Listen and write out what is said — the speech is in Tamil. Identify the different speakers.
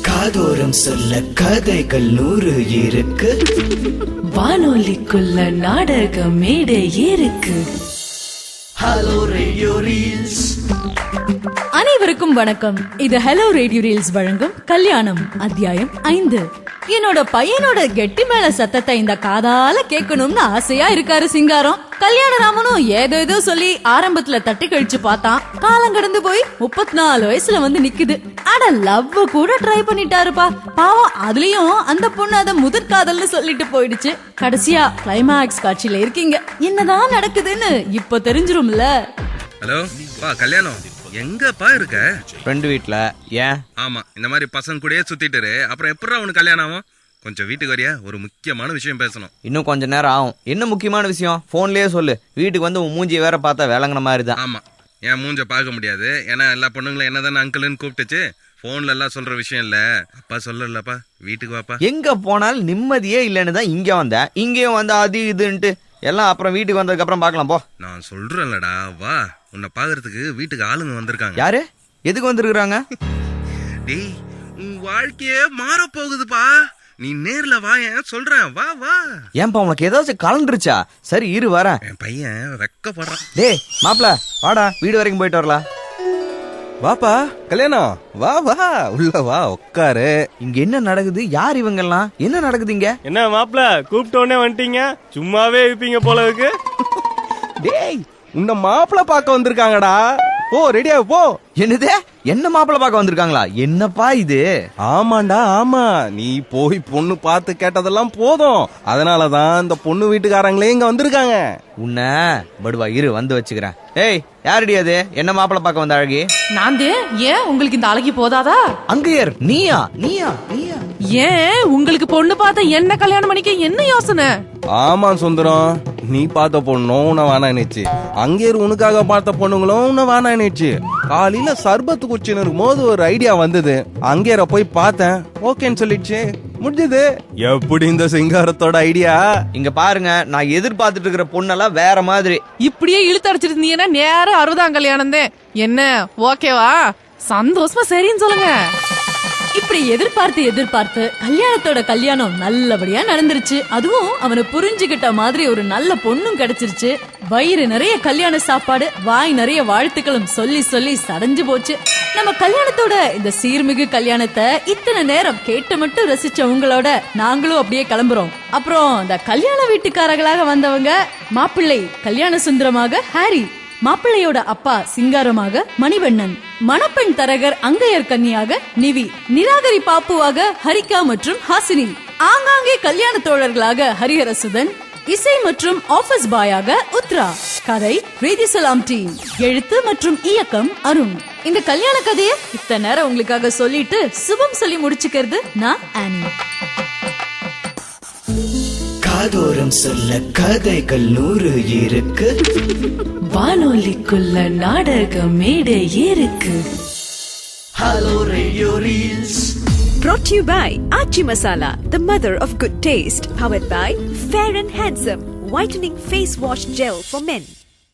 Speaker 1: காதோரம் சொல்ல கதைகள் 100 இருக்கு.
Speaker 2: வானொலிக்குள்ள நாடக மேடை இருக்கு.
Speaker 1: Hello radio reels.
Speaker 2: அனைவருக்கும் வணக்கம். இது ஹலோ ரேடியோ ரீல்ஸ் வழங்கும் கல்யாணம் அத்தியாயம் 5. என்னோட பையனோட கெட்டி மேல சத்தத்தை இந்த காதால கேட்கணும்னு ஆசையா இருக்காரு சிங்காரம். கல்யாண ராமனும் ஏதோ சொல்லி ஆரம்பத்துல தட்டி கழிச்சு பார்த்தான். காலம் கடந்து போய் 34 வயசுல வந்து நிக்குது. அட லவ் கூட ட்ரை பண்ணிட்டாருப்பா. பாவம், அதுலயும் அந்த பொண்ணு அத முதற்காதல்னு சொல்லிட்டு போயிடுச்சு. கடைசியா கிளைமாக்ஸ் காட்சியில இருக்கீங்க. என்னதான் நடக்குதுன்னு இப்ப தெரிஞ்சிரும்ல.
Speaker 3: ஹலோ பா, கல்யாணம் எங்கப்பா இருக்க?
Speaker 4: ஃப்ரெண்டு வீட்ல. ஏன்?
Speaker 3: ஆமா, இந்த மாதிரி பசங்க கூடயே சுத்திட்டு அப்புறம் எப்படா உனக்கு கல்யாணம் ஆகும்? கொஞ்சம் வீட்டுக்கு வரியா? ஒரு முக்கியமான விஷயம் பேசணும்.
Speaker 4: இன்னும் கொஞ்ச நேரம் ஆகும். என்ன முக்கியமான விஷயம்? போன்லயே சொல்லு. வீட்டுக்கு வந்து உன் மூஞ்சி வேற பார்த்தா விளங்குன மாதிரி தான்.
Speaker 3: ஆமா, என் மூஞ்ச பார்க்க முடியாது. ஏன்னா எல்லா பொண்ணுங்களும் என்னதானே அங்கிள்னு கூப்பிட்டுச்சு. போன்ல எல்லாம் சொல்ற விஷயம் இல்ல. அப்பா சொல்லலப்பா, வீட்டுக்கு வாப்பா.
Speaker 4: எங்க போனாலும் நிம்மதியே இல்லைன்னு தான் இங்க வந்த. இங்கேயும் வந்து அது இதுன்ட்டு எல்லாம் அப்புறம் வீட்டுக்கு வந்ததுக்கு அப்புறம் பார்க்கலாம் போ.
Speaker 3: நான் சொல்றேன்லடா, வா. உன்னை பாக்குறதுக்கு வீட்டுக்கு ஆளுங்க வந்திருக்காங்க.
Speaker 4: யாரு? எதுக்கு வந்திருக்காங்க?
Speaker 3: டேய், உன் வாழ்க்கையே மாற போகுதுப்பா. நீ நேர்ல வா, சொல்றேன். வா வா.
Speaker 4: ஏன்பா, உனக்கு ஏதாச்சும் கலந்துருச்சா? சரி இரு வரேன்.
Speaker 3: என் பையன் வெக்கப்படுறான்.
Speaker 4: டேய் மாப்ள, வாடா, வீடு வரைக்கும் போயிட்டு வரலாம்.
Speaker 5: வாப்பா கல்யாணம், வா வா உள்ள வா, உட்காரு.
Speaker 4: இங்க என்ன நடக்குது? யார் இவங்கெல்லாம்? என்ன நடக்குது இங்க?
Speaker 5: என்ன மாப்பிள, கூப்பிட்ட உடனே வந்துட்டீங்க? சும்மாவே இருப்பீங்க போல இருக்கு. டேய், உன்னை மாப்பிள பார்க்க வந்திருக்காங்கடா. போ, ரெடியா போ.
Speaker 4: என்னது? என்ன மாப்பிள பார்க்க வந்திருக்காங்களா? என்னப்பா இது?
Speaker 5: ஆமாண்டா ஆமா, நீ போய் பொண்ணு பார்த்து கேட்டதெல்லாம் போதும். அதனாலதான் இந்த பொண்ணு வீட்டுக்காரங்களே இங்க வந்திருக்காங்க.
Speaker 4: உன்ன படுவா, இரு வந்து வச்சுக்கிறேன். ஏய், யாருடி அது? என்ன மாப்பிள பார்க்க வந்த அழகி?
Speaker 2: நான் ஏன் உங்களுக்கு இந்த அழகி போதாதா?
Speaker 4: அங்கேயர் நீயா? நீயா? நீயா?
Speaker 2: ஏன் உங்களுக்கு பொண்ணு பார்த்த என்ன கல்யாணம் பண்ணிக்க என்ன யோசனை?
Speaker 5: ஆமா சுந்தரம், நீ பார்த்த பொண்ணும் உன்னை வானாச்சு, அங்கேரு உனக்காக பார்த்த பொண்ணுங்களும் உன்னை வானாச்சு. காலையில சர்பத்து குச்சின்னு இருக்கும் போது ஒரு ஐடியா வந்தது. அங்கேற போய் பார்த்தேன், ஓகேன்னு சொல்லிடுச்சு, முடிஞ்சது. எப்படி இந்த சிங்காரத்தோட ஐடியா?
Speaker 4: இங்க பாருங்க, நான் எதிர்பார்த்துட்டு இருக்கிற பொண்ணெல்லாம் வேற மாதிரி.
Speaker 6: இப்படியே இழுத்தடிச்சிருந்தீங்கன்னா நேரம் 60ஆம் கல்யாணம் தான். என்ன ஓகேவா? சந்தோஷமா சரின்னு சொல்லுங்க.
Speaker 2: இப்படி எதிர்பார்த்து கல்யாணத்தோட கல்யாணம் நல்லபடியா நடந்துருச்சு. அதுவும் அவனை புரிஞ்சுகிட்ட மாதிரி ஒரு நல்ல பொண்ணும் கிடைச்சிருச்சு. வயிறு நிறைய கல்யாண சாப்பாடு, வாய் நிறைய வாழ்த்துக்களும் சொல்லி சொல்லி சடைஞ்சு போச்சு. நம்ம கல்யாணத்தோட இந்த சீர்மிகு கல்யாணத்தை இத்தனை நேரம் கேட்டு மட்டும் ரசிச்ச உங்களோட நாங்களும் அப்படியே கிளம்புறோம். அப்புறம் இந்த கல்யாண வீட்டுக்காரர்களாக வந்தவங்க, மாப்பிள்ளை கல்யாண சுந்தரமாக ஹாரி, மாப்பிள்ளையோட அப்பா சிங்காரமாக மணிவண்ணன், மணப்பெண் தரகர் அங்கையர் கன்னியாக நிவி, நிராகரி பாப்புவாக ஹரிகா மற்றும் ஹாசினி, ஆங்காங்கே கல்யாண தோழர்களாக ஹரிஹரசுதன், இசை மற்றும் ஆபீஸ் பாயாக உத்ரா. கதை ரீதிசலாம் டீம். எழுத்து மற்றும் இயக்கம் அருண். இந்த கல்யாண கதையை இத்தனை நேரம் உங்களுக்காக சொல்லிட்டு சுபம் சொல்லி முடிச்சுக்கிறது நான் ஆனி.
Speaker 1: காதோரம் சொல்ல கதைகள் 100 இருக்கு.
Speaker 2: வானொலிக்குள்ள நாடக மேடை இருக்கு.
Speaker 1: Hello radio reels.
Speaker 7: Brought to you by Aachi Masala, the mother of good taste. Powered by Fair and Handsome, whitening face wash gel for men.